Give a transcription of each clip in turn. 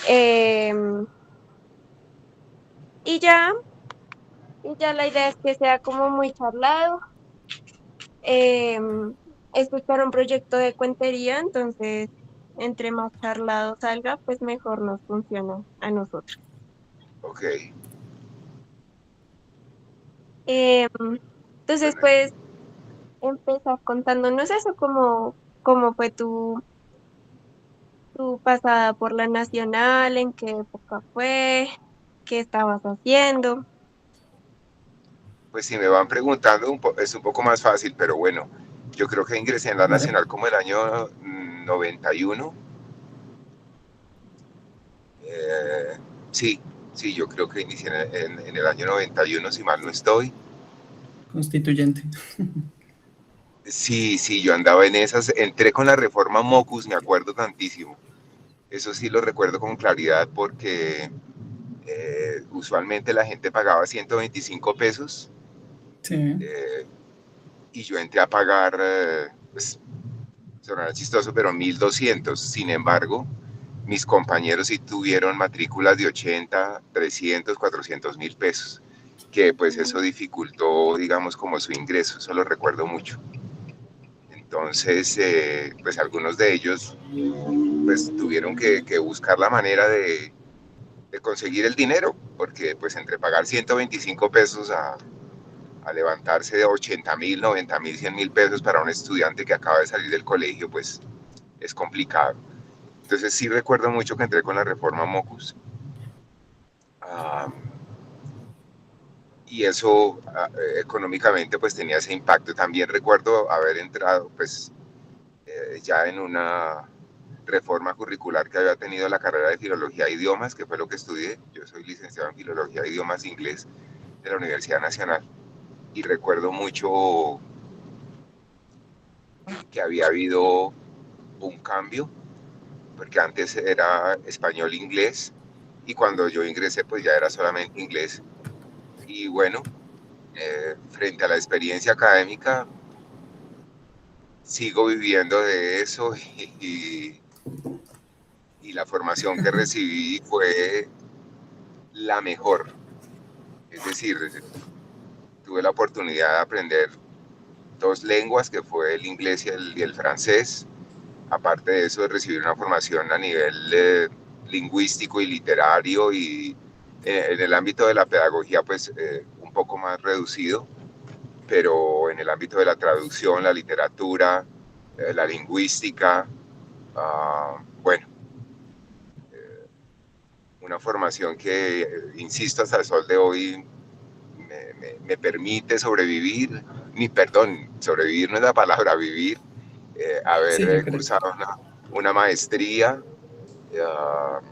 em, y ya, la idea es que sea como muy charlado, em, escuchar un proyecto de cuentería, entonces entre más charlado salga, pues mejor nos funciona a nosotros. Ok, Em, entonces, bueno, pues empezar contándonos eso, cómo fue tu pasada por la Nacional, en qué época fue, qué estabas haciendo. pues si me van preguntando es un poco más fácil, pero bueno, yo creo que ingresé en la Claro. Nacional como el año 91. Eh, sí, sí, yo creo que inicié en el año 91, si mal no estoy. Constituyente. Sí, sí, yo andaba en esas, entré con la reforma Mocus, me acuerdo tantísimo. Eso sí lo recuerdo con claridad porque usualmente la gente pagaba 125 pesos Sí. eh, y yo entré a pagar, pues, sonará chistoso, pero 1.200. Sin embargo, mis compañeros sí tuvieron matrículas de 80, 300, 400 mil pesos, que pues eso dificultó, digamos, como su ingreso, eso lo recuerdo mucho. Entonces, pues algunos de ellos pues tuvieron que buscar la manera de conseguir el dinero, porque pues entre pagar 125 pesos a levantarse de 80.000, 90.000, 100.000 pesos para un estudiante que acaba de salir del colegio, pues es complicado. Entonces sí recuerdo mucho que entré con la reforma Mocus. Ah, y eso económicamente pues tenía ese impacto. También recuerdo haber entrado pues ya en una reforma curricular que había tenido la carrera de Filología e Idiomas, que fue lo que estudié. Yo soy licenciado en Filología e Idiomas Inglés de la Universidad Nacional. Y recuerdo mucho que había habido un cambio, porque antes era español-inglés y cuando yo ingresé pues ya era solamente inglés. Y bueno, frente a la experiencia académica, sigo viviendo de eso y la formación que recibí fue la mejor. Es decir, tuve la oportunidad de aprender dos lenguas, que fue el inglés y el francés. Aparte de eso, de recibir una formación a nivel lingüístico y literario y en el ámbito de la pedagogía, pues un poco más reducido, pero en el ámbito de la traducción, la literatura, la lingüística, bueno, una formación que, insisto, hasta el sol de hoy me permite sobrevivir, ni perdón, sobrevivir no es la palabra, vivir, haber Sí, yo creo que cursado una maestría, uh,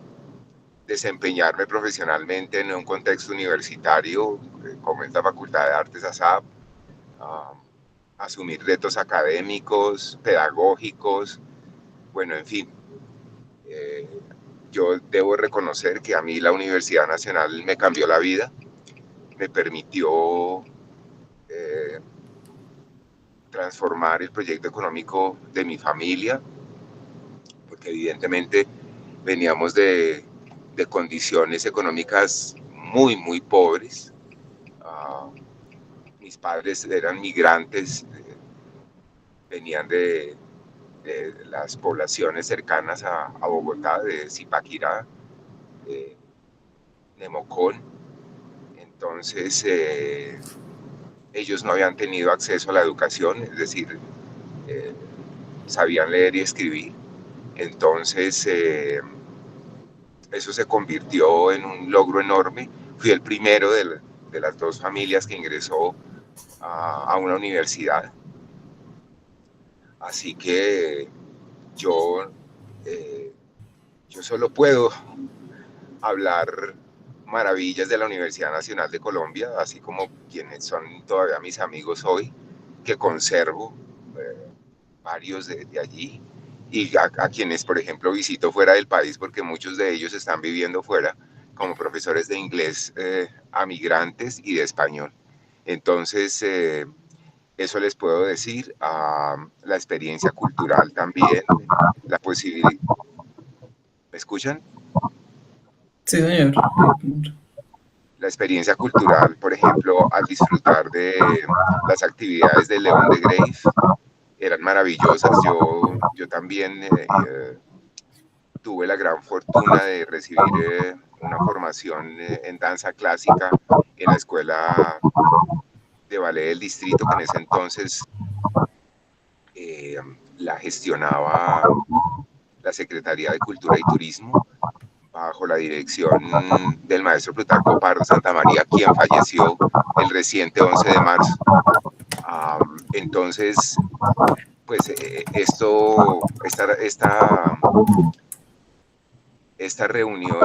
desempeñarme profesionalmente en un contexto universitario, como es la Facultad de Artes ASAP, uh, asumir retos académicos, pedagógicos, bueno, en fin. Eh, yo debo reconocer que a mí la Universidad Nacional me cambió la vida, me permitió eh, transformar el proyecto económico de mi familia, porque evidentemente veníamos de condiciones económicas muy, muy pobres. Uh, mis padres eran migrantes, venían de las poblaciones cercanas a Bogotá, de Zipaquirá, de Nemocón. Entonces, ellos no habían tenido acceso a la educación, es decir, eh, sabían leer y escribir. Entonces, eso se convirtió en un logro enorme. Fui el primero de las dos familias que ingresó a una universidad. Así que yo, eh, yo solo puedo hablar maravillas de la Universidad Nacional de Colombia, así como quienes son todavía mis amigos hoy, que conservo varios de allí, y a quienes, por ejemplo, visito fuera del país, porque muchos de ellos están viviendo fuera como profesores de inglés a migrantes y de español. Entonces, eso les puedo decir, la experiencia cultural también, la posibilidad. ¿Me escuchan? Sí, señor. La experiencia cultural, por ejemplo, al disfrutar de las actividades de León de Grave, eran maravillosas. Yo también tuve la gran fortuna de recibir una formación en danza clásica en la escuela de ballet del distrito, que en ese entonces eh, la gestionaba la Secretaría de Cultura y Turismo, bajo la dirección del maestro Plutarco Pardo Santamaría, quien falleció el reciente 11 de marzo. Entonces, pues esta reunión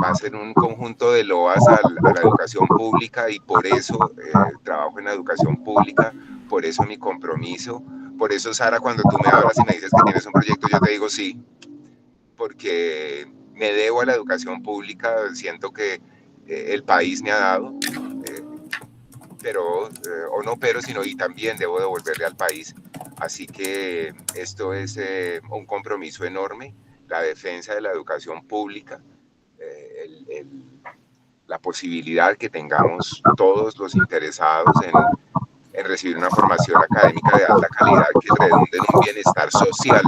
va a ser un conjunto de loas a la educación pública y por eso trabajo en la educación pública, por eso mi compromiso, por eso Sara, cuando tú me hablas y me dices que tienes un proyecto, yo te digo sí, porque me debo a la educación pública, siento que el país me ha dado, eh, pero, o no pero, sino y también debo devolverle al país. Así que esto es un compromiso enorme, la defensa de la educación pública, la posibilidad que tengamos todos los interesados en recibir una formación académica de alta calidad que redunde en un bienestar social,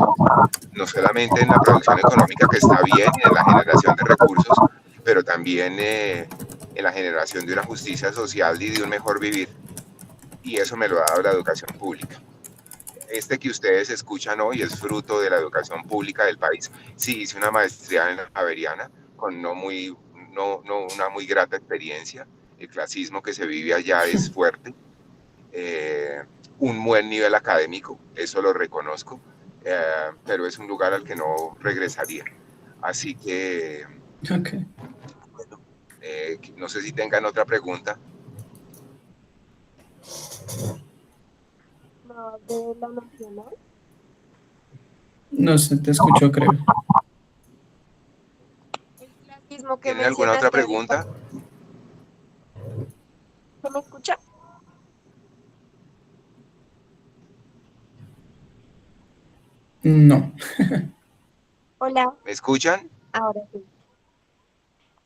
no solamente en la producción económica, que está bien, y en la generación de recursos, pero también en la generación de una justicia social y de un mejor vivir. Y eso me lo ha dado la educación pública. Este que ustedes escuchan hoy es fruto de la educación pública del país. Sí, hice una maestría en la Javeriana con no una muy grata experiencia. El clasismo que se vive allá es fuerte. Eh, un buen nivel académico, eso lo reconozco, pero es un lugar al que no regresaría. Así que, Ok. bueno, no sé si tengan otra pregunta. No, de la nacional. No se te escuchó, creo. El clasismo que ¿Tienen alguna otra mencionaste ahorita, pregunta? ¿se me escucha? No. Hola, ¿Me escuchan? ahora sí.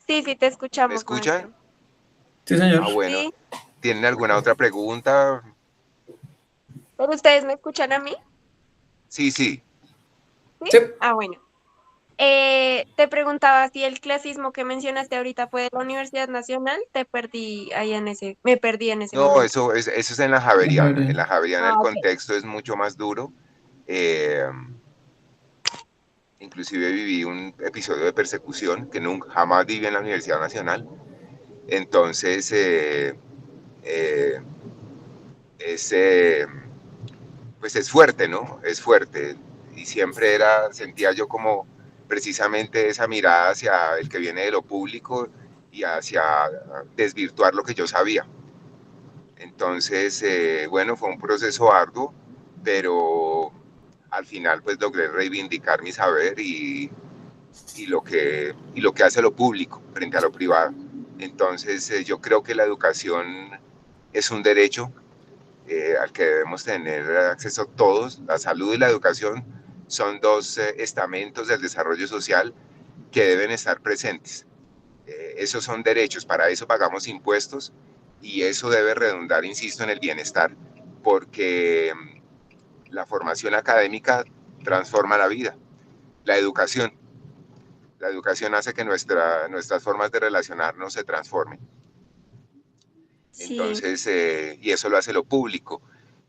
Sí, sí, te ¿Me escuchamos, escuchan? maestro. Sí, señor. Ah, bueno. Sí, ¿Tienen alguna otra pregunta? pero ustedes me escuchan a mí, Sí, sí. ¿sí? Sí. Ah, bueno. Te preguntaba si el clasismo que mencionaste ahorita fue de la Universidad Nacional, te perdí ahí en ese, me perdí en ese No, momento. eso es en la La Javeriana. En Javeriana. la Javeriana el Ah, ok. contexto es mucho más duro. Eh, Inclusive viví un episodio de persecución que nunca, jamás viví en la Universidad Nacional. Entonces, eh, es, pues es fuerte, ¿no? Es fuerte. Y siempre sentía yo como precisamente esa mirada hacia el que viene de lo público y hacia desvirtuar lo que yo sabía. Entonces, bueno, fue un proceso arduo, pero al final pues logré reivindicar mi saber y lo que hace lo público frente a lo privado. Entonces, yo creo que la educación es un derecho al que debemos tener acceso todos. La salud y la educación son dos estamentos del desarrollo social que deben estar presentes. Esos son derechos, para eso pagamos impuestos y eso debe redundar, insisto, en el bienestar, porque la formación académica transforma la vida. La educación, la educación hace que nuestras formas de relacionarnos se transformen. Sí, Entonces, y eso lo hace lo público.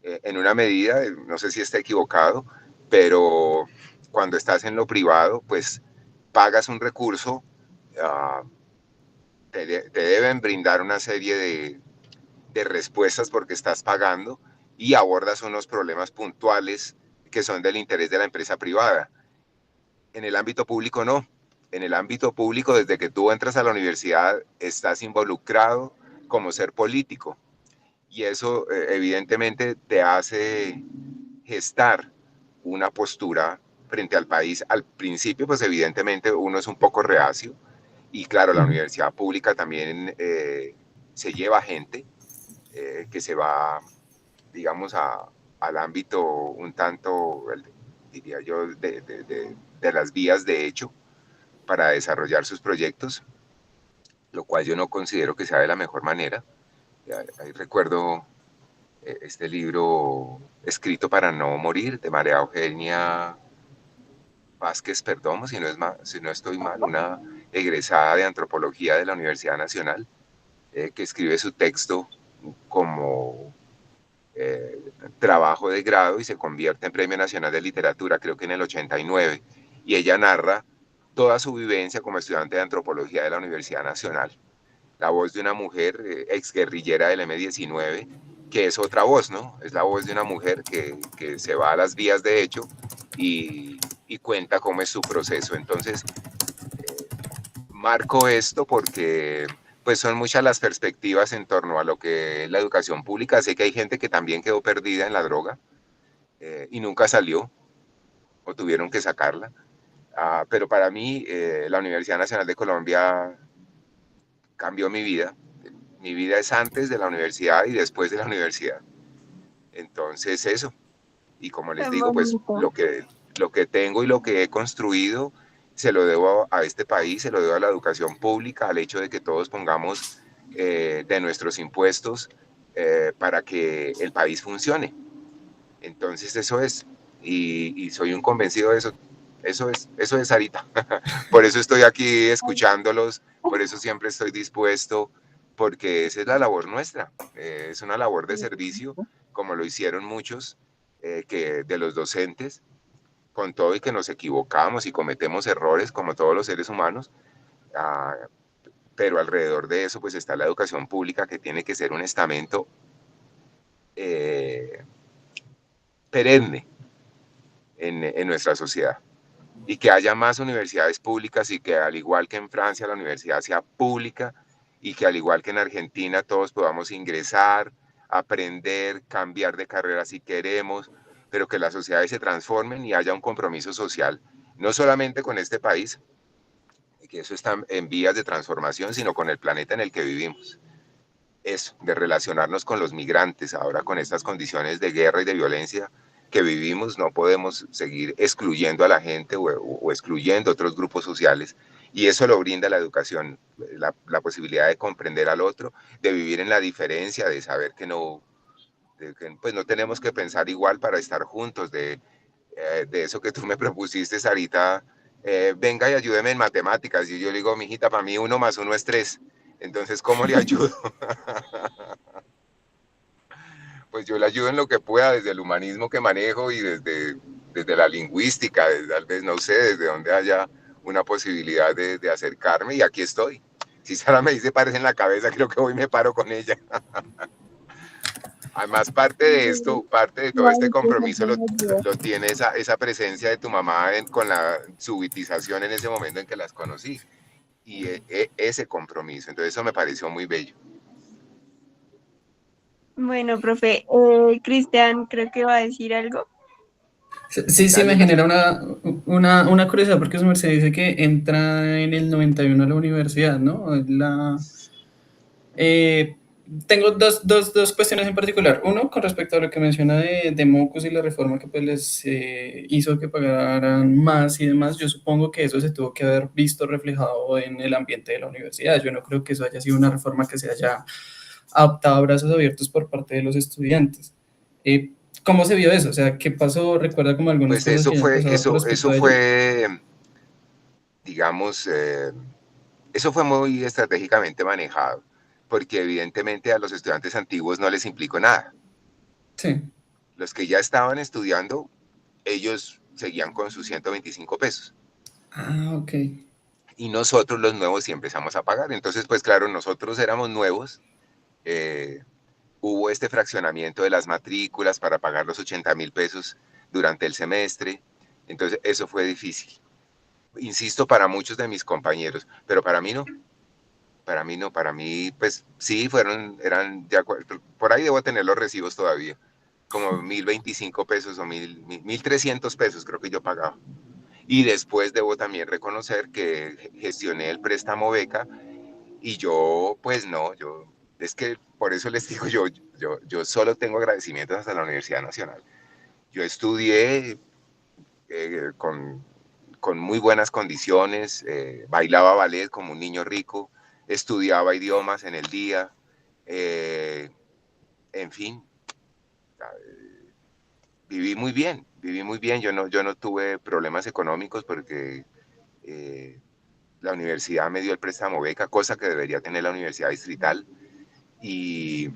En una medida, no sé si está equivocado, pero cuando estás en lo privado, pues pagas un recurso, uh, te deben brindar una serie de respuestas porque estás pagando y abordas unos problemas puntuales que son del interés de la empresa privada. En el ámbito público no. En el ámbito público, desde que tú entras a la universidad, estás involucrado como ser político. Y eso evidentemente te hace gestar una postura frente al país. Al principio, pues evidentemente uno es un poco reacio. Y claro, la universidad pública también se lleva gente que se va, digamos, al ámbito un tanto, diría yo, de las vías de hecho. para desarrollar sus proyectos, lo cual yo no considero que sea de la mejor manera. Ahí recuerdo este libro Escrito para no morir, de María Eugenia Vázquez Perdomo, si no estoy mal, una egresada de antropología de la Universidad Nacional, que escribe su texto como trabajo de grado y se convierte en Premio Nacional de Literatura, creo que en el 89, y ella narra toda su vivencia como estudiante de antropología de la Universidad Nacional. La voz de una mujer exguerrillera del M-19, que es otra voz, ¿no? Es la voz de una mujer que se va a las vías de hecho y cuenta cómo es su proceso. Entonces, marco esto porque pues son muchas las perspectivas en torno a lo que es la educación pública. Sé que hay gente que también quedó perdida en la droga y nunca salió o tuvieron que sacarla. Pero para mí la Universidad Nacional de Colombia cambió mi vida. Mi vida es antes de la universidad y después de la universidad. Entonces eso. Y como Qué les digo, pues bonito. lo que tengo y lo que he construido se lo debo a este país, se lo debo a la educación pública, al hecho de que todos pongamos de nuestros impuestos para que el país funcione. Entonces eso es, y soy un convencido de eso. Eso es Sarita. Por eso estoy aquí escuchándolos, por eso siempre estoy dispuesto, porque esa es la labor nuestra. Es una labor de servicio, como lo hicieron muchos de los docentes, con todo y que nos equivocamos y cometemos errores como todos los seres humanos, ah, pero alrededor de eso pues está la educación pública, que tiene que ser un estamento eh, perenne en nuestra sociedad. Y que haya más universidades públicas y que al igual que en Francia la universidad sea pública y que al igual que en Argentina todos podamos ingresar, aprender, cambiar de carrera si queremos, pero que las sociedades se transformen y haya un compromiso social, no solamente con este país, que eso está en vías de transformación, sino con el planeta en el que vivimos. Eso, de relacionarnos con los migrantes, ahora con estas condiciones de guerra y de violencia que vivimos, no podemos seguir excluyendo a la gente o excluyendo otros grupos sociales, y eso lo brinda la educación, la posibilidad de comprender al otro, de vivir en la diferencia, de saber que no, que, pues no tenemos que pensar igual para estar juntos, de eso que tú me propusiste, Sarita, venga y ayúdeme en matemáticas, y yo le digo, mijita, para mí 1 más 1 es 3, entonces, ¿cómo le ayudo? Pues yo le ayudo en lo que pueda, desde el humanismo que manejo y desde la lingüística, tal vez, no sé, desde donde haya una posibilidad de acercarme, y aquí estoy. Si Sara me dice parece en la cabeza, creo que hoy me paro con ella. Además, parte de esto, parte de todo este compromiso lo tiene esa presencia de tu mamá con la subitización en ese momento en que las conocí, y ese compromiso. Entonces eso me pareció muy bello. Bueno, profe, Cristian creo que va a decir algo. Sí, sí, me Dale, genera una curiosidad porque su merced dice que entra en el 91 a la universidad, ¿no? Eh, tengo dos cuestiones en particular. Uno, con respecto a lo que menciona de Mocus y la reforma que pues les hizo que pagaran más y demás. Yo supongo que eso se tuvo que haber visto reflejado en el ambiente de la universidad. Yo no creo que eso haya sido una reforma que se haya adoptado a brazos abiertos por parte de los estudiantes. Eh, ¿Cómo se vio eso? O sea, ¿qué pasó? ¿Recuerda como algunas pues cosas que hayan pasado con respecto eso a ello? fue, digamos, eso fue muy estratégicamente manejado, porque evidentemente a los estudiantes antiguos no les implicó nada. Sí. Los que ya estaban estudiando, ellos seguían con sus 125 pesos. Ah, ok. Y nosotros los nuevos sí empezamos a pagar. Entonces, pues claro, nosotros éramos nuevos. eh, Hubo este fraccionamiento de las matrículas para pagar los 80.000 pesos durante el semestre. Entonces, eso fue difícil. Insisto, para muchos de mis compañeros, pero para mí no. Para mí no, para mí, pues sí, eran de acuerdo, por ahí debo tener los recibos todavía, como 1.025 pesos o 1.300 pesos creo que yo pagaba. Y después debo también reconocer que gestioné el préstamo beca y yo, pues no, es que por eso les digo, yo solo tengo agradecimientos hasta la Universidad Nacional. Yo estudié con con muy buenas condiciones, bailaba ballet como un niño rico, estudiaba idiomas en el día, en fin, viví muy bien, yo no tuve problemas económicos porque la universidad me dio el préstamo beca, cosa que debería tener la universidad distrital, y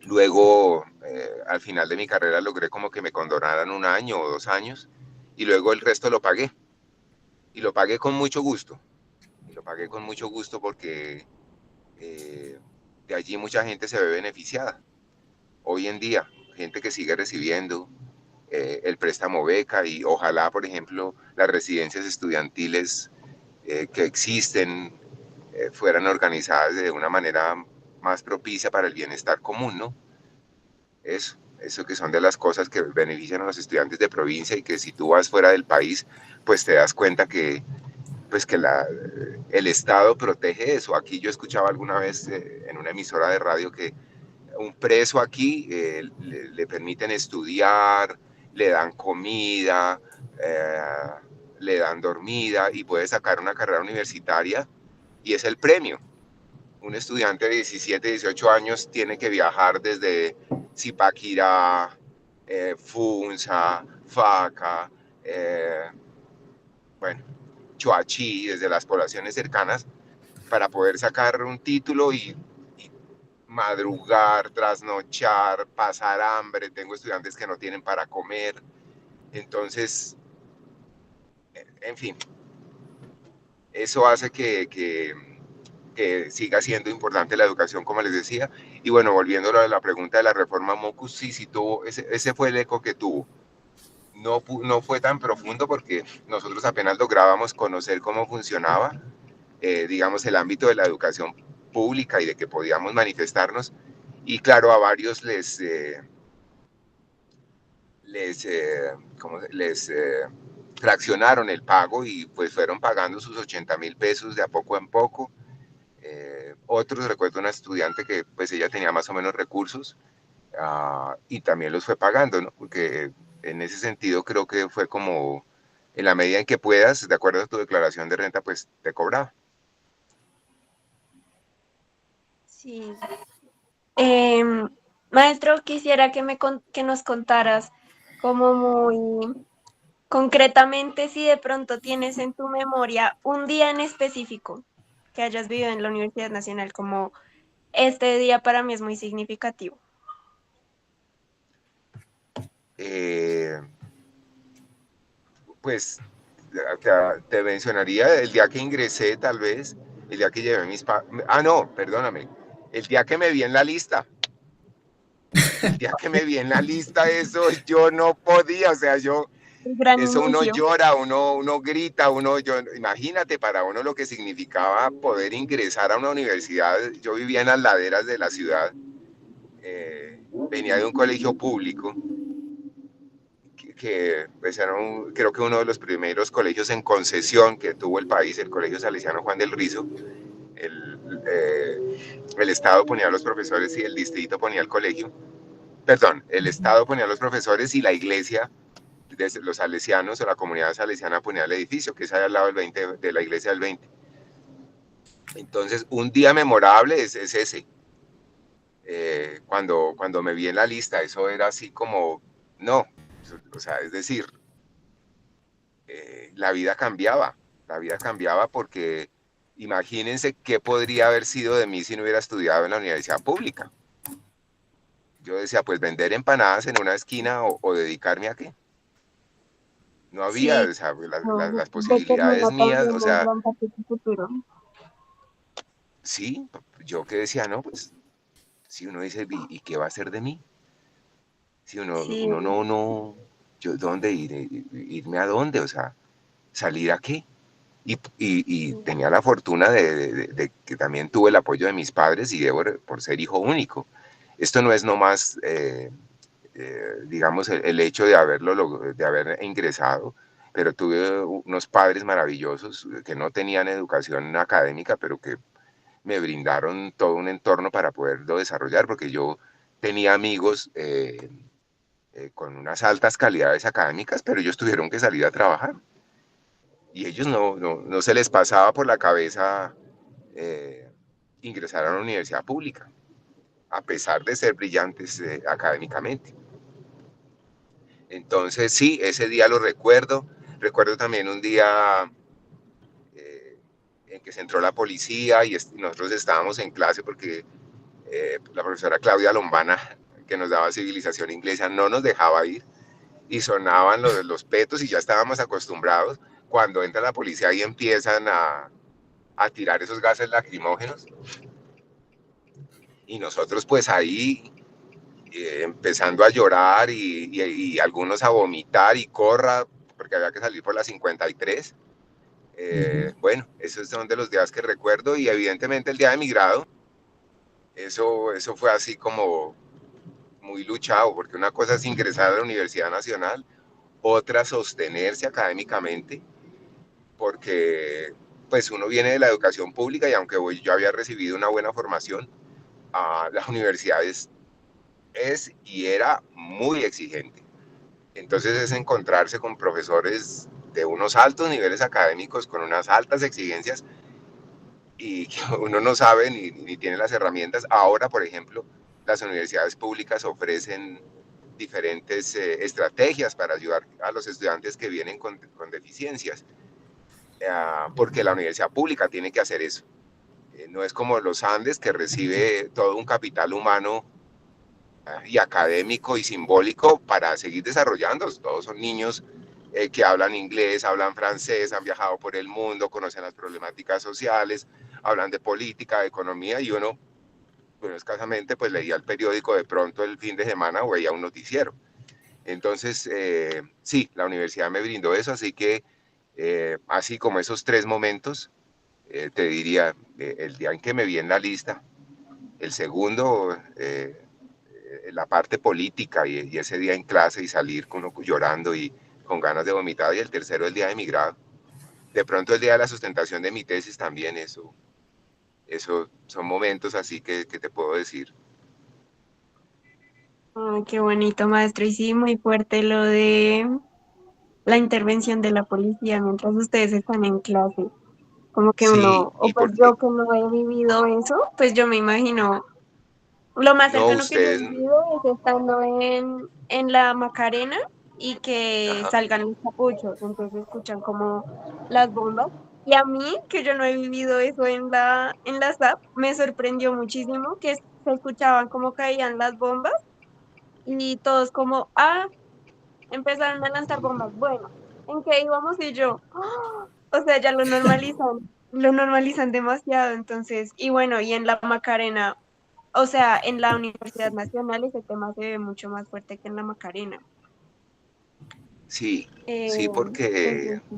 luego al final de mi carrera logré como que me condonaran 1 año o 2 años, y luego el resto lo pagué, y lo pagué con mucho gusto, y lo pagué con mucho gusto porque de allí mucha gente se ve beneficiada. Hoy en día, gente que sigue recibiendo el préstamo beca y ojalá, por ejemplo, las residencias estudiantiles que existen fueran organizadas de una manera más propicia para el bienestar común, ¿no? Eso que son de las cosas que benefician a los estudiantes de provincia y que si tú vas fuera del país, pues te das cuenta que, pues que el Estado protege eso. Aquí yo escuchaba alguna vez en una emisora de radio que un preso aquí le permiten estudiar, le dan comida, le dan dormida y puede sacar una carrera universitaria y es el premio. Un estudiante de 17, 18 años tiene que viajar desde Zipaquirá, Funza, Faca, bueno, Choachí, desde las poblaciones cercanas, para poder sacar un título y madrugar, trasnochar, pasar hambre. Tengo estudiantes que no tienen para comer. Entonces, en fin, eso hace que siga siendo importante la educación, como les decía. Y bueno, volviendo a la pregunta de la reforma MOCUS, sí tuvo, ese fue el eco que tuvo. No fue tan profundo porque nosotros apenas lográbamos conocer cómo funcionaba, digamos, el ámbito de la educación pública y de que podíamos manifestarnos. Y claro, a varios les fraccionaron el pago y pues fueron pagando sus 80.000 pesos de a poco en poco. Otros, recuerdo una estudiante que pues ella tenía más o menos recursos y también los fue pagando, ¿no? Porque en ese sentido creo que fue como en la medida en que puedas, de acuerdo a tu declaración de renta, pues te cobraba. Sí. Maestro, quisiera que nos contaras como muy concretamente si de pronto tienes en tu memoria un día en específico que hayas vivido en la Universidad Nacional, como este día para mí es muy significativo. Pues te mencionaría el día que ingresé, tal vez, el día que llevé no, perdóname, el día que me vi en la lista. El día que me vi en la lista, eso yo no podía, o sea, El gran eso uno inicio. llora, uno grita, imagínate para uno lo que significaba poder ingresar a una universidad. Yo vivía en las laderas de la ciudad, venía de un colegio público, que pues era creo que uno de los primeros colegios en concesión que tuvo el país, el Colegio Salesiano Juan del Rizo. El Estado ponía a los profesores y el distrito ponía el colegio. Perdón, el Estado ponía a los profesores y la iglesia de los salesianos o la comunidad salesiana ponía el edificio, que es ahí al lado del 20, de la iglesia del 20. Entonces, un día memorable es ese. Cuando me vi en la lista, eso era así como, no, o sea, es decir, la vida cambiaba porque imagínense qué podría haber sido de mí si no hubiera estudiado en la universidad pública. Yo decía, pues vender empanadas en una esquina o dedicarme a qué. No había, Sí, o sea, no, las posibilidades determina mías, también o en sea, gran parte de tu futuro. sí, yo que decía, no, pues, si uno dice, ¿y qué va a hacer de mí? Si Sí, uno no, yo, ¿dónde irme a dónde? O sea, ¿salir a qué? Y sí, tenía la fortuna de que también tuve el apoyo de mis padres y debo por ser hijo único. Esto no es nomás, digamos, el hecho de haber ingresado, pero tuve unos padres maravillosos que no tenían educación académica, pero que me brindaron todo un entorno para poderlo desarrollar, porque yo tenía amigos con unas altas calidades académicas, pero ellos tuvieron que salir a trabajar. y ellos no se les pasaba por la cabeza ingresar a una universidad pública, a pesar de ser brillantes académicamente. Entonces sí, ese día lo recuerdo. Recuerdo también un día en que se entró la policía y nosotros estábamos en clase porque la profesora Claudia Lombana, que nos daba civilización inglesa, no nos dejaba ir y sonaban los petos y ya estábamos acostumbrados cuando entra la policía y empiezan a tirar esos gases lacrimógenos. Y nosotros pues ahí empezando a llorar y algunos a vomitar y corra, porque había que salir por la 53. Bueno, esos son de los días que recuerdo y evidentemente el día de mi grado, eso fue así como muy luchado, porque una cosa es ingresar a la Universidad Nacional, otra sostenerse académicamente, porque pues uno viene de la educación pública y aunque yo había recibido una buena formación, las universidades es y era muy exigente. Entonces es encontrarse con profesores de unos altos niveles académicos, con unas altas exigencias y que uno no sabe ni tiene las herramientas. Ahora, por ejemplo, las universidades públicas ofrecen diferentes estrategias para ayudar a los estudiantes que vienen con deficiencias, porque la universidad pública tiene que hacer eso. No es como los Andes, que recibe todo un capital humano y académico y simbólico para seguir desarrollando. Todos son niños que hablan inglés, hablan francés, han viajado por el mundo, conocen las problemáticas sociales, hablan de política, de economía, y uno, bueno, escasamente pues leía el periódico de pronto el fin de semana o veía un noticiero. Entonces, sí, la universidad me brindó eso, así que así como esos tres momentos, te diría, el día en que me vi en la lista, el segundo, la parte política y ese día en clase y salir con uno llorando y con ganas de vomitar, y el tercero el día de mi grado. De pronto el día de la sustentación de mi tesis también, eso son momentos así que te puedo decir. Ay, qué bonito, maestro. Y sí, muy fuerte lo de la intervención de la policía mientras ustedes están en clase. Como que Sí, uno, o y pues porque yo que no he vivido eso, pues yo me imagino, lo más no cercano que yo he ustedes, vivido es estando en la Macarena y que ajá, salgan los capuchos, entonces escuchan como las bombas. Y a mí, que yo no he vivido eso en la SAP, me sorprendió muchísimo que se escuchaban como caían las bombas y todos como, empezaron a lanzar bombas. Bueno, ¿en qué íbamos? Y yo, ¡ah! O sea, ya lo normalizan demasiado, entonces, y bueno, y en la Macarena, o sea, en la Universidad Nacional ese tema se ve mucho más fuerte que en la Macarena. sí, Eh, sí, porque, entonces, sí.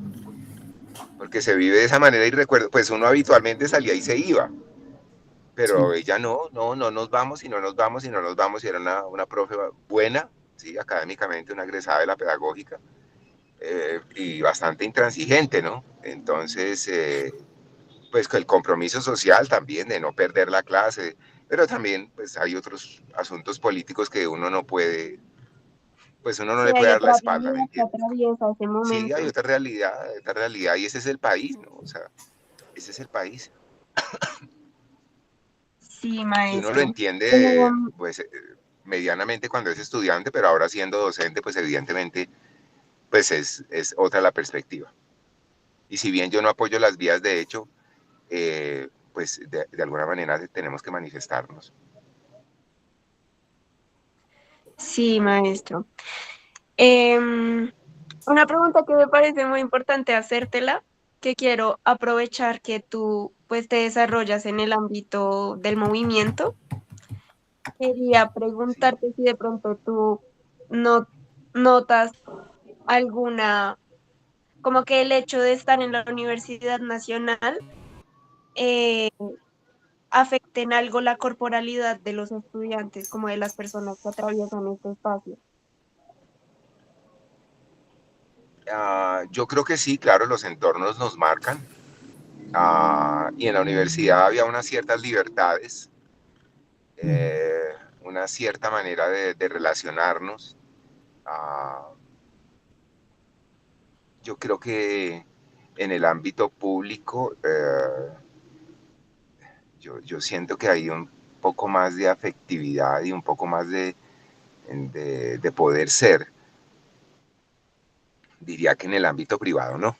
porque se vive de esa manera y recuerdo, pues uno habitualmente salía y se iba, pero Sí. ella no nos vamos y no nos vamos y no nos vamos, y era una profe buena, sí, académicamente, una egresada de la pedagógica, y bastante intransigente, ¿no? Entonces, pues el compromiso social también de no perder la clase, pero también pues hay otros asuntos políticos que uno no puede, pues uno no Sí, le puede hay dar la otra espalda, ¿me vida que entiendes? atraviesa ese Sí, hay momento. otra realidad y ese es el país, ¿no? O sea, ese es el país. Sí, Y uno lo maestro. entiende, pues, medianamente cuando es estudiante, pero ahora siendo docente, pues evidentemente, pues es otra la perspectiva. Y si bien yo no apoyo las vías de hecho, pues de alguna manera tenemos que manifestarnos. Sí, maestro. Una pregunta que me parece muy importante hacértela, que quiero aprovechar que tú pues te desarrollas en el ámbito del movimiento. Quería Sí. preguntarte si de pronto tú no notas alguna, como que el hecho de estar en la Universidad Nacional eh, afecte en algo la corporalidad de los estudiantes, como de las personas que atraviesan este espacio. Yo creo que sí, claro, los entornos nos marcan. Y en la universidad había unas ciertas libertades, eh, una cierta manera de relacionarnos. Ah, yo creo que en el ámbito público, yo siento que hay un poco más de afectividad y un poco más de poder ser. Diría que en el ámbito privado no.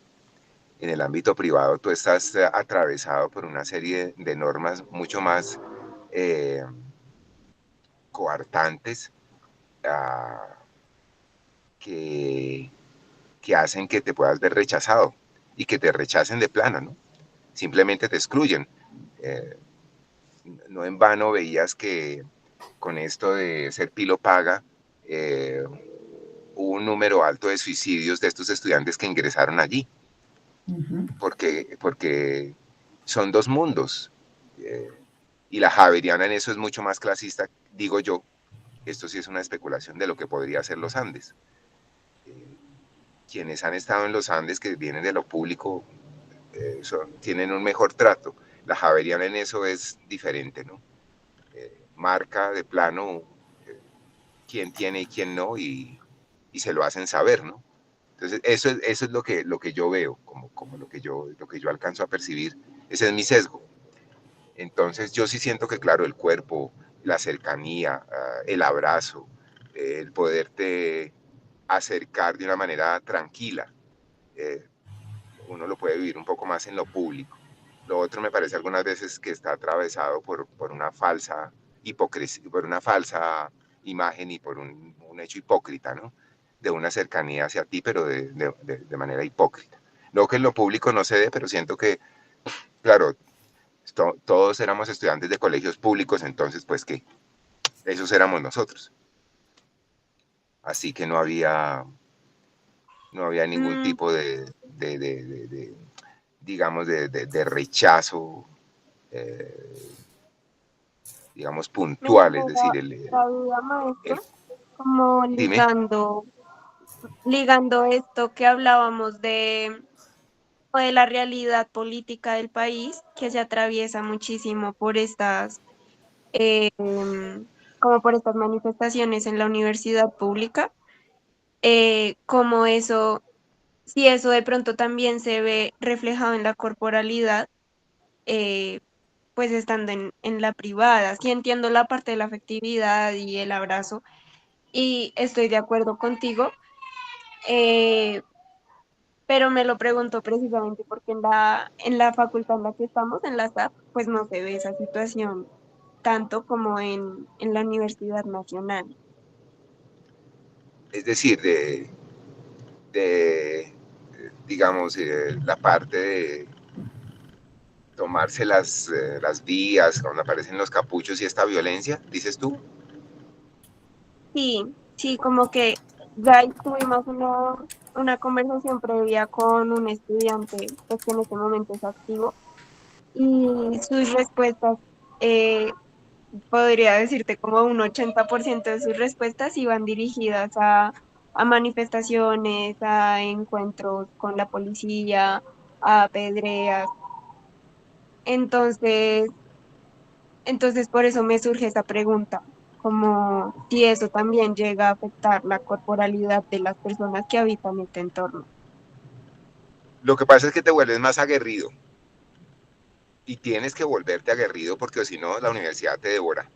En el ámbito privado tú estás atravesado por una serie de normas mucho más coartantes, que hacen que te puedas ver rechazado y que te rechacen de plano, ¿no? Simplemente te excluyen. No en vano veías que con esto de ser pilo paga, hubo un número alto de suicidios de estos estudiantes que ingresaron allí, porque son dos mundos. Y la Javeriana en eso es mucho más clasista, digo yo. Esto sí es una especulación de lo que podría ser los Andes. Quienes han estado en los Andes, que vienen de lo público, tienen un mejor trato. La Javeriana en eso es diferente, ¿no? Marca de plano quién tiene y quién no, y se lo hacen saber, ¿no? Entonces, eso es lo que yo veo, como lo que yo alcanzo a percibir. Ese es mi sesgo. Entonces, yo sí siento que, claro, el cuerpo, la cercanía, el abrazo, el poderte acercar de una manera tranquila, uno lo puede vivir un poco más en lo público. Lo otro me parece algunas veces que está atravesado por una falsa hipocresía, por una falsa imagen y por un hecho hipócrita, ¿no? De una cercanía hacia ti, pero de manera hipócrita. No que en lo público no se dé, pero siento que, claro, todos éramos estudiantes de colegios públicos, entonces, pues que esos éramos nosotros. Así que no había ningún tipo digamos, de rechazo, digamos, Me puntual, es decir, genera la duda, el maestro, como dime. ligando esto que hablábamos de la realidad política del país, que se atraviesa muchísimo por estas, como por estas manifestaciones en la universidad pública, como eso, si eso de pronto también se ve reflejado en la corporalidad, eh, pues estando en la privada. Sí entiendo la parte de la afectividad y el abrazo, y estoy de acuerdo contigo, eh, pero me lo pregunto precisamente porque en la facultad en la que estamos, en la SAP, pues no se ve esa situación tanto como en la Universidad Nacional. Es decir, de digamos, la parte de tomarse las vías, cuando aparecen los capuchos y esta violencia, dices tú. Sí, sí, como que ya tuvimos una conversación previa con un estudiante, pues que en este momento es activo, y sus respuestas, eh, podría decirte como un 80% de sus respuestas iban dirigidas a manifestaciones, a encuentros con la policía, a apedreas. Entonces, entonces por eso me surge esa pregunta, como si eso también llega a afectar la corporalidad de las personas que habitan este entorno. Lo que pasa es que te vuelves más aguerrido y tienes que volverte aguerrido porque si no la universidad te devora.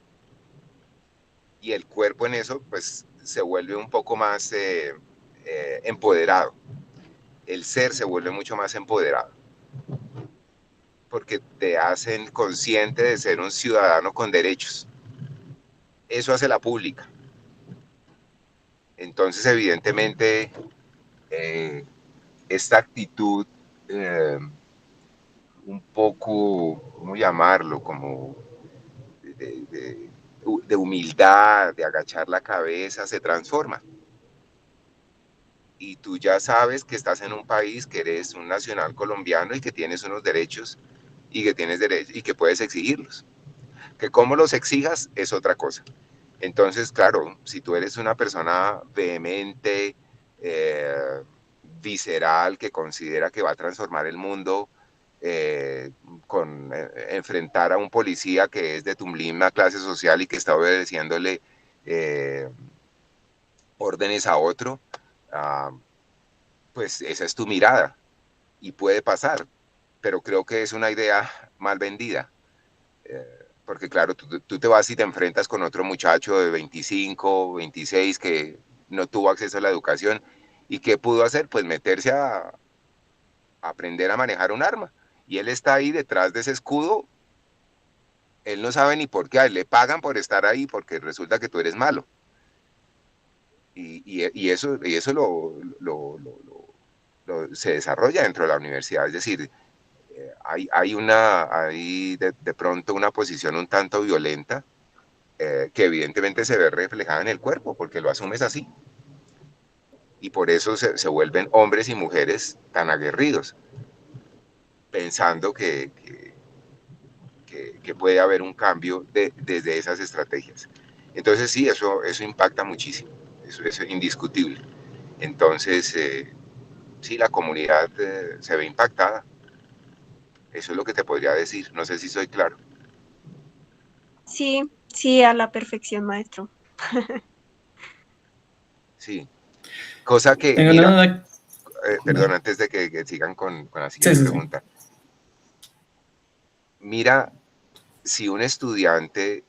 Y el cuerpo en eso pues se vuelve un poco más empoderado. El ser se vuelve mucho más empoderado porque te hacen consciente de ser un ciudadano con derechos. Eso hace la pública. Entonces, evidentemente, eh, esta actitud un poco, ¿cómo llamarlo? Como de, de, de humildad, de agachar la cabeza, se transforma. Y tú ya sabes que estás en un país, que eres un nacional colombiano y que tienes unos derechos y que tienes derechos y que puedes exigirlos. Que cómo los exijas es otra cosa. Entonces, claro, si tú eres una persona vehemente, visceral, que considera que va a transformar el mundo, con enfrentar a un policía que es de tu misma clase social y que está obedeciéndole eh, órdenes a otro, uh, pues esa es tu mirada. y puede pasar, pero creo que es una idea mal vendida. Porque claro, tú te vas y te enfrentas con otro muchacho de 25, 26 que no tuvo acceso a la educación y ¿qué pudo hacer? Pues meterse a aprender a manejar un arma. Y él está ahí detrás de ese escudo, él no sabe ni por qué, a él le pagan por estar ahí porque resulta que tú eres malo. Y eso se desarrolla dentro de la universidad, es decir, hay de pronto una posición un tanto violenta que evidentemente se ve reflejada en el cuerpo, porque lo asumes así. Y por eso se vuelven hombres y mujeres tan aguerridos, pensando que puede haber un cambio desde esas estrategias. Entonces sí, eso impacta muchísimo, eso es indiscutible. Entonces, sí, la comunidad se ve impactada. Eso es lo que te podría decir. No sé si soy claro. Sí, sí, a la perfección, maestro. Sí. Cosa que, Tengo una mira, duda. perdón, Vale. antes de que sigan con la Sí, siguiente sí, sí. pregunta. Mira, si un estudiante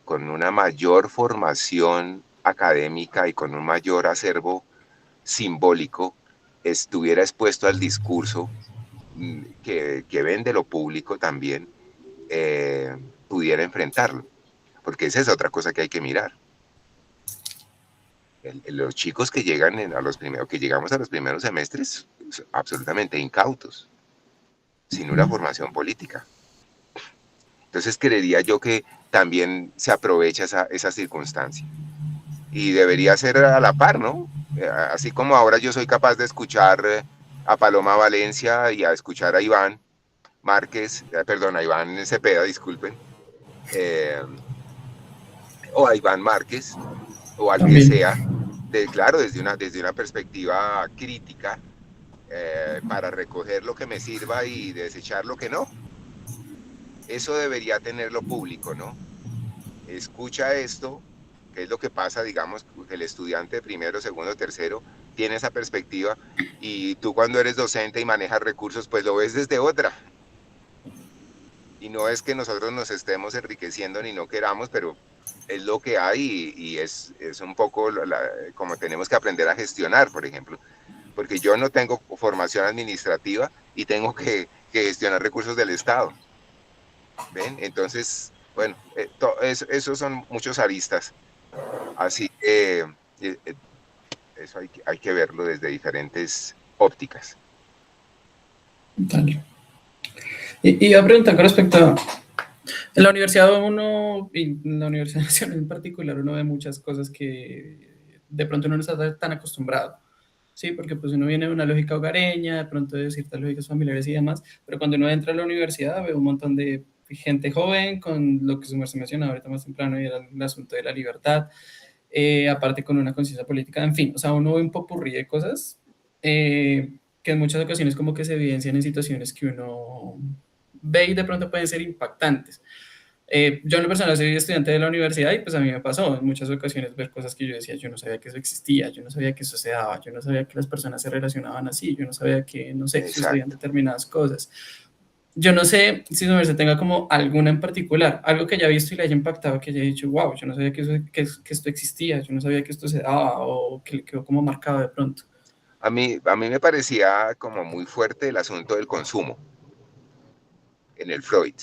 con una mayor formación académica y con un mayor acervo simbólico estuviera expuesto al discurso que vende lo público también, pudiera enfrentarlo. Porque esa es otra cosa que hay que mirar. Los chicos que llegan a los primeros, que llegamos a los primeros semestres, absolutamente incautos, sin una formación política. Entonces creería yo que también se aprovecha esa circunstancia. Y debería ser a la par, ¿no? Así como ahora yo soy capaz de escuchar a Paloma Valencia y a escuchar a Iván Márquez, perdón, a Iván Cepeda, disculpen, eh, o a Iván Márquez, o al que También. sea, claro, desde una perspectiva crítica, para recoger lo que me sirva y desechar lo que no. Eso debería tenerlo público, ¿no? Escucha esto, que es lo que pasa, digamos, el estudiante de primero, segundo, tercero, tiene esa perspectiva y tú cuando eres docente y manejas recursos, pues lo ves desde otra. Y no es que nosotros nos estemos enriqueciendo ni no queramos, pero es lo que hay y es un poco como tenemos que aprender a gestionar, por ejemplo. Porque yo no tengo formación administrativa y tengo que gestionar recursos del Estado. ¿Ven? Entonces, bueno, esos son muchos aristas. Así que eso hay que verlo desde diferentes ópticas. Dale. Y iba a preguntar con respecto a, en la universidad uno, y en la Universidad Nacional en particular, uno ve muchas cosas que de pronto uno no está tan acostumbrado. Sí, porque pues uno viene de una lógica hogareña, de pronto de ciertas lógicas familiares y demás, pero cuando uno entra a la universidad ve un montón de gente joven con lo que su merced mencionaba ahorita más temprano y era el asunto de la libertad, aparte con una conciencia política, en fin, o sea, uno ve un popurrí de cosas que en muchas ocasiones como que se evidencian en situaciones que uno ve y de pronto pueden ser impactantes. Yo en lo personal soy estudiante de la universidad y pues a mí me pasó en muchas ocasiones ver cosas que yo decía, yo no sabía que eso existía, yo no sabía que eso se daba, yo no sabía que las personas se relacionaban así, yo no sabía que, no sé, sucedían Exacto. determinadas cosas. Yo no sé si su merced tenga como alguna en particular, algo que haya visto y le haya impactado, que haya dicho, wow, yo no sabía que esto existía, yo no sabía que esto se daba o que le quedó como marcado de pronto. A mí me parecía como muy fuerte el asunto del consumo en el Freud.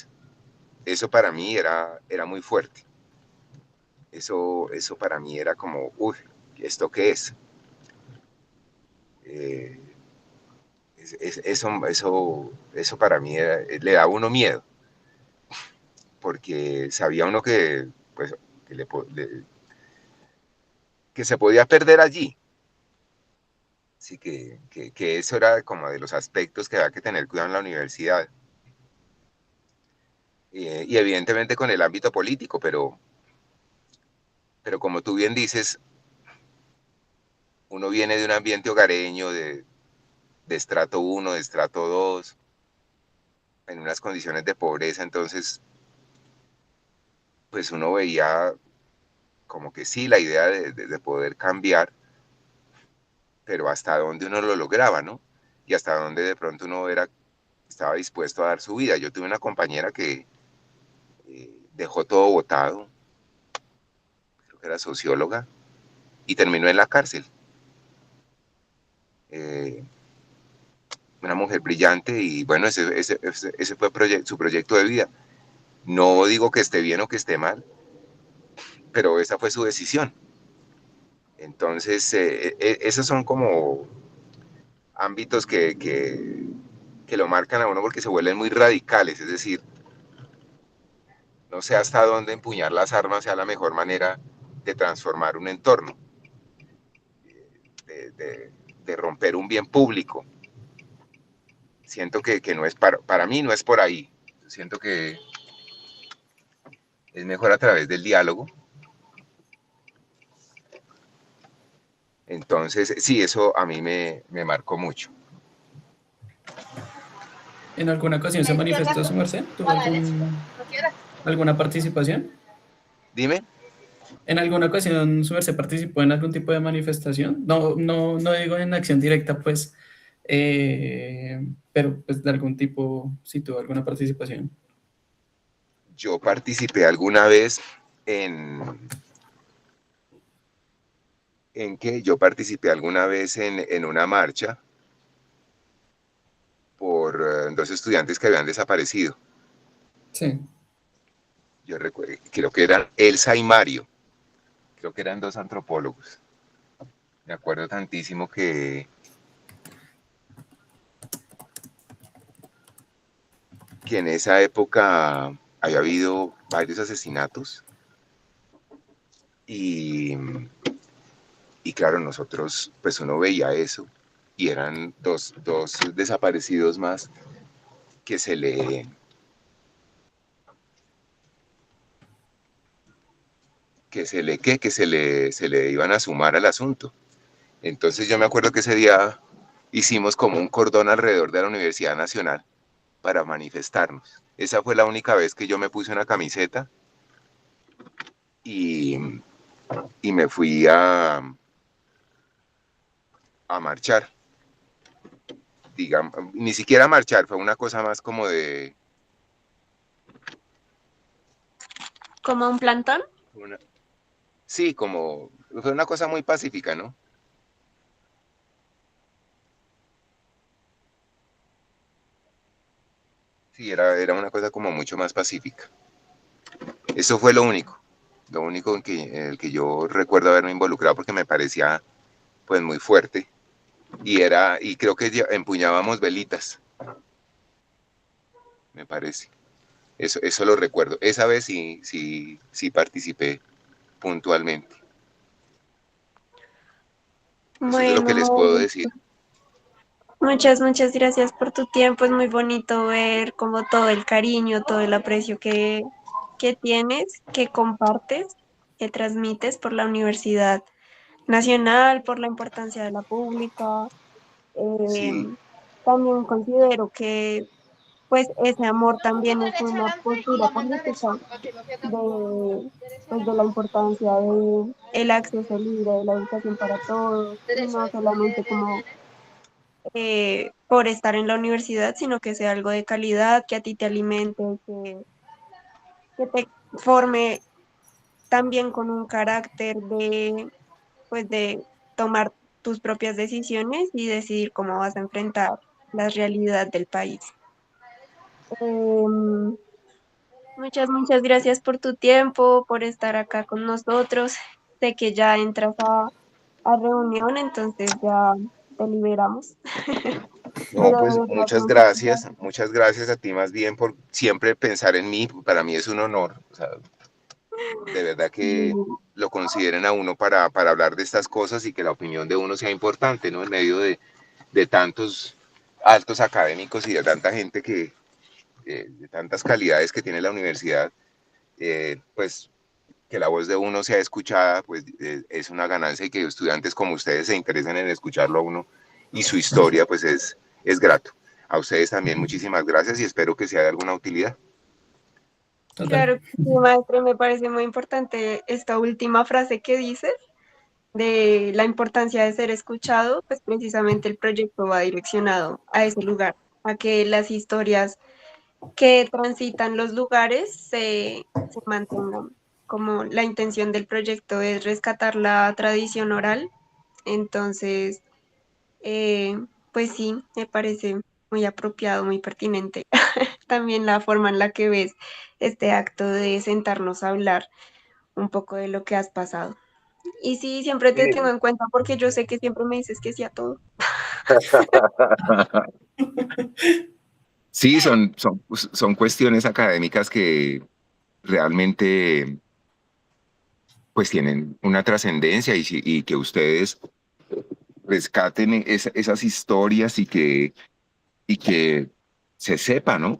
Eso para mí era muy fuerte. Eso para mí era como, uy, ¿esto qué es? Eh, eso para mí le da a uno miedo, porque sabía uno que, pues, que, que se podía perder allí. Así que eso era como de los aspectos que había que tener cuidado en la universidad. Y evidentemente con el ámbito político, pero como tú bien dices, uno viene de un ambiente hogareño, de estrato 1, de estrato 2, en unas condiciones de pobreza, entonces pues uno veía como que sí, la idea de poder cambiar, pero hasta dónde uno lo lograba, ¿no? y hasta dónde de pronto uno estaba dispuesto a dar su vida. Yo tuve una compañera que dejó todo botado, creo que era socióloga, y terminó en la cárcel. Una mujer brillante y bueno, ese fue su proyecto de vida. No digo que esté bien o que esté mal, pero esa fue su decisión. Entonces, esos son como ámbitos que lo marcan a uno porque se vuelven muy radicales, es decir, no sé hasta dónde empuñar las armas sea la mejor manera de transformar un entorno, de romper un bien público. Siento que no es para mí no es por ahí. Siento que es mejor a través del diálogo. Entonces, sí, eso a mí me marcó mucho. ¿En alguna ocasión se manifestó su merced? ¿Tuvo alguna participación? Dime. ¿En alguna ocasión su merced participó en algún tipo de manifestación? No, no, no digo en acción directa, pues, pero pues de algún tipo, si tuvo alguna participación. Yo participé alguna vez ¿en qué? Yo participé alguna vez en una marcha por dos estudiantes que habían desaparecido. Sí. Yo recuerdo, creo que eran Elsa y Mario, creo que eran dos antropólogos. Me acuerdo tantísimo que en esa época había habido varios asesinatos y claro, nosotros, pues uno veía eso y eran dos desaparecidos más que se le se le iban a sumar al asunto. Entonces yo me acuerdo que ese día hicimos como un cordón alrededor de la Universidad Nacional para manifestarnos. Esa fue la única vez que yo me puse una camiseta y, y me fui a marchar. Digamos, ni siquiera marchar, fue una cosa más como de... ¿Como un plantón? Sí, fue una cosa muy pacífica, ¿no? Sí, era una cosa como mucho más pacífica. Eso fue lo único en el que yo recuerdo haberme involucrado porque me parecía pues muy fuerte y creo que empuñábamos velitas, me parece. Eso lo recuerdo. Esa vez sí participé puntualmente. Eso es de lo que les puedo Bueno, decir. muchas gracias por tu tiempo. Es muy bonito ver como todo el cariño, todo el aprecio que tienes, que compartes, que transmites por la Universidad Nacional, por la importancia de la pública. Eh, Sí, También considero que pues ese amor también es una postura política de, pues, de la importancia de el acceso libre de la educación para todos, y no solamente como por estar en la universidad, sino que sea algo de calidad, que a ti te alimente, que te forme también con un carácter pues, de tomar tus propias decisiones y decidir cómo vas a enfrentar la realidad del país. Em, muchas gracias por tu tiempo, por estar acá con nosotros. Sé que ya entras a reunión, entonces ya te liberamos. no, Pero pues de verdad, muchas gracias. muchas gracias a ti más bien por siempre pensar en mí. Para mí es un honor. O sea, de verdad que lo consideren a uno para hablar de estas cosas y que la opinión de uno sea importante, ¿no? En medio de tantos altos académicos y de tanta gente de tantas calidades que tiene la universidad, pues que la voz de uno sea escuchada, pues es una ganancia y que estudiantes como ustedes se interesen en escucharlo a uno y su historia, pues es grato. A ustedes también muchísimas gracias y espero que sea de alguna utilidad. Total. Claro que sí, maestro, me parece muy importante esta última frase que dices, de la importancia de ser escuchado, pues precisamente el proyecto va direccionado a ese lugar, a que las historias que transitan los lugares se mantengan. Como la intención del proyecto es rescatar la tradición oral, entonces, pues sí, me parece muy apropiado, muy pertinente. También la forma en la que ves este acto de sentarnos a hablar un poco de lo que has pasado. Y sí, siempre te tengo en cuenta porque yo sé que siempre me dices que sí a todo. Sí, son cuestiones académicas que realmente pues tienen una trascendencia y que ustedes rescaten esas historias y que se sepa, ¿no?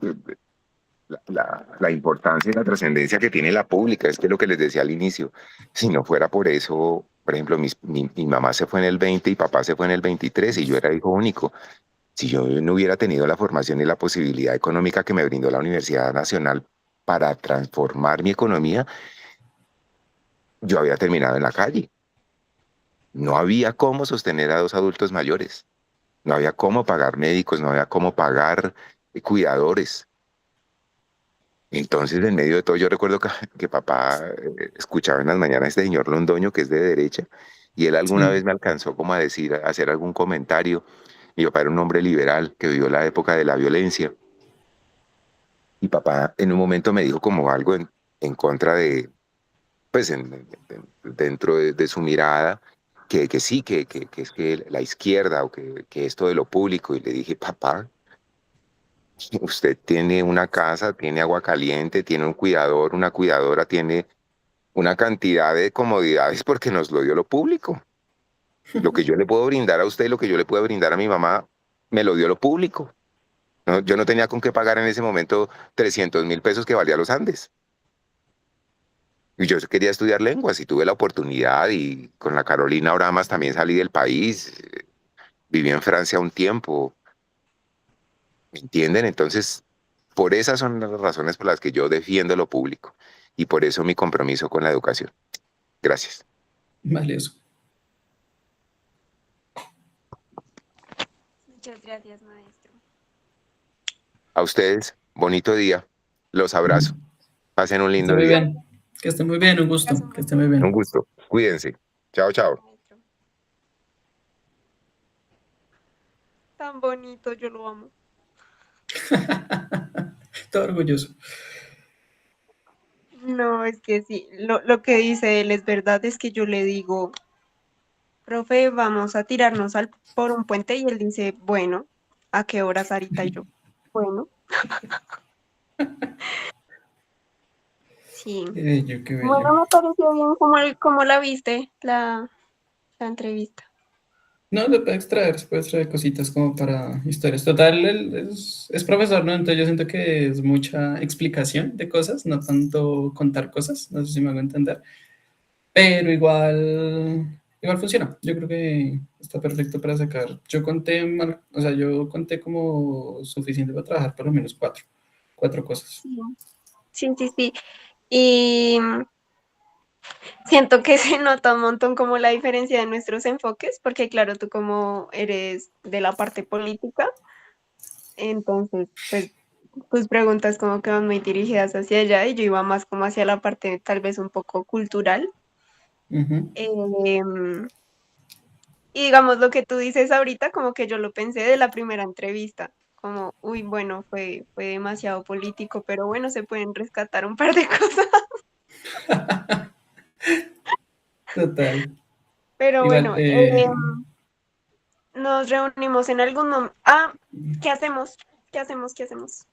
La importancia y la trascendencia que tiene la pública, es que lo que les decía al inicio, si no fuera por eso, por ejemplo, mi mamá se fue en el 20 y papá se fue en el 23 y yo era hijo único. Si yo no hubiera tenido la formación y la posibilidad económica que me brindó la Universidad Nacional para transformar mi economía, yo había terminado en la calle. No había cómo sostener a dos adultos mayores, no había cómo pagar médicos, no había cómo pagar cuidadores. Entonces, en medio de todo, yo recuerdo que papá escuchaba en las mañanas a este señor Londoño, que es de derecha, y él alguna Sí, vez me alcanzó como a decir, a hacer algún comentario. Mi papá era un hombre liberal que vivió la época de la violencia, y papá en un momento me dijo como algo en contra de, pues, dentro de su mirada, que sí, que es que la izquierda o que esto de lo público, y le dije, papá, usted tiene una casa, tiene agua caliente, tiene un cuidador, una cuidadora, tiene una cantidad de comodidades porque nos lo dio lo público. Lo que yo le puedo brindar a usted y lo que yo le puedo brindar a mi mamá, me lo dio lo público. ¿No? Yo no tenía con qué pagar en ese momento 300.000 pesos que valía los Andes. Y yo quería estudiar lenguas y tuve la oportunidad y con la Carolina Oramas también salí del país. Viví en Francia un tiempo, ¿me entienden? Entonces, por esas son las razones por las que yo defiendo lo público y por eso mi compromiso con la educación. Gracias. valioso. Muchas gracias, maestro. A ustedes, bonito día. Los abrazo. Pasen un Que esté lindo muy día. bien. Que esté muy bien, un Tengas gusto. un Que buen esté muy día. Un bien. gusto. Cuídense. Chao, chao. Maestro. Tan bonito, yo lo amo. Todo orgulloso. No, es que sí, lo que dice él es verdad, es que yo le digo, profe, vamos a tirarnos por un puente y él dice, bueno, ¿a qué hora, Sarita? Y yo, bueno, sí. Qué bello, qué bello. Bueno, me pareció bien cómo la viste, la entrevista. No, se puede extraer cositas como para historias. Total, él es profesor, ¿no? Entonces yo siento que es mucha explicación de cosas, no tanto contar cosas, no sé si me hago entender, pero igual funciona. Yo creo que está perfecto para sacar. O sea, yo conté como suficiente para trabajar por lo menos cuatro cosas. Sí, sí, sí, sí. Y siento que se nota un montón como la diferencia de nuestros enfoques, porque claro, tú como eres de la parte política, entonces, pues tus preguntas como que van muy dirigidas hacia allá y yo iba más como hacia la parte tal vez un poco cultural. Ujú. Em, y digamos lo que tú dices ahorita, como que yo lo pensé de la primera entrevista, como, uy, bueno, fue demasiado político, pero bueno, se pueden rescatar un par de cosas. Total. Pero Igual, bueno, nos reunimos en algún momento. Ah, ¿qué hacemos? ¿Qué hacemos? ¿Qué hacemos?